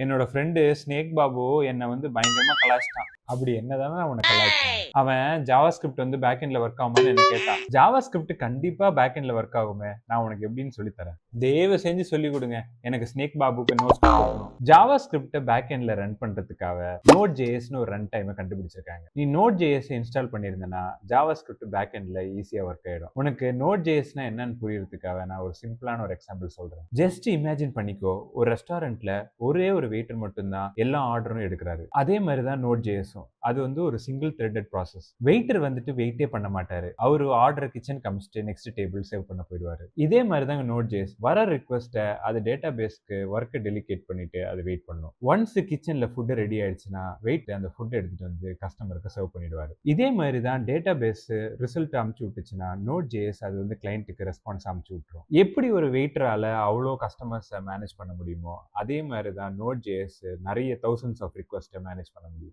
என்னோட friend snake Babu என்னை வந்து பயங்கரமா கலாய்ச்சிட்டான். அப்படி என்னதானே அவனை கலாய்ச்சான்? அவன் ஜாவா ஸ்கிரிப்ட் வந்து பேக் எண்ட்ல ஒர்க் ஆகுமான்னு என்ன கேட்டான். ஜாவா ஸ்கிரிப்ட் கண்டிப்பா பேக் எண்ட்ல ஒர்க் ஆகுமே, நான் உனக்கு எப்படின்னு சொல்லி தரேன். தயவு செஞ்சு சொல்லி கொடுங்க, எனக்கு ஸ்னேக் பாபுக்கு நோட்ஸ் கொடுக்கணும். ஜாவா ஸ்கிரிப்ட பேக் எண்ட்ல ரன் பண்றதுக்காக நோட் ஜேஎஸ்னு ஒரு ரன் டைமை கண்டுபிடிச்சிருக்காங்க. நீ நோட் ஜேஎஸ் இன்ஸ்டால் பண்ணியிருந்தனா ஜாவா ஸ்கிரிப்ட் பேக் எண்ட்ல ஈஸியா ஒர்க் ஆயிடும். உனக்கு நோட் ஜேஎஸ்னா என்னன்னு புரியறதுக்காக நான் ஒரு சிம்பிளான ஒரு எக்ஸாம்பிள் சொல்றேன். ஜஸ்ட் இமேஜின் பண்ணிக்கோ, ஒரு ரெஸ்டாரண்ட்ல ஒரே ஒரு வெயிட்டர் மட்டும்தான் எல்லா ஆர்டரும் எடுக்கிறாரு. அதே மாதிரி தான் நோட் ஜேஎஸும். அது வந்து ஒரு சிங்கிள் த்ரெட்டட் ப்ராசஸ். வெயிட்டர் வந்துட்டு வெயிட்டே பண்ண மாட்டாரு. அவரு ஆர்டர் கிச்சன் கமிச்சிட்டு நெக்ஸ்ட் டேபிள் சேவ் பண்ண போயிடுவாரு. இதே மாதிரி தான் நோட் ஜேஎஸ் வர ரிக்வெஸ்ட்டை அது டேட்டா பேஸ்க்கு ஒர்க்கை டெலிகேட் பண்ணிட்டு அது வெயிட் பண்ணும். ஒன்ஸ் கிச்சன்ல ஃபுட் ரெடி ஆயிடுச்சுன்னா வெயிட் அந்த ஃபுட் எடுத்துட்டு வந்து கஸ்டமருக்கு சர்வ் பண்ணிடுவாரு. இதே மாதிரி தான் டேட்டா பேஸ் ரிசல்ட் அமுச்சு விட்டுச்சுன்னா நோட் ஜேஎஸ் அது வந்து கிளைண்ட்டுக்கு ரெஸ்பான்ஸ் அமுச்சு விட்டுரும். எப்படி ஒரு வெயிட்டரால அவ்வளோ கஸ்டமர்ஸை மேனேஜ் பண்ண முடியுமோ அதே மாதிரி தான் நோட் ஜேஎஸ் நிறைய தௌசண்ட்ஸ் ஆஃப் ரிக்வெஸ்ட்டை மேனேஜ் பண்ண முடியும்.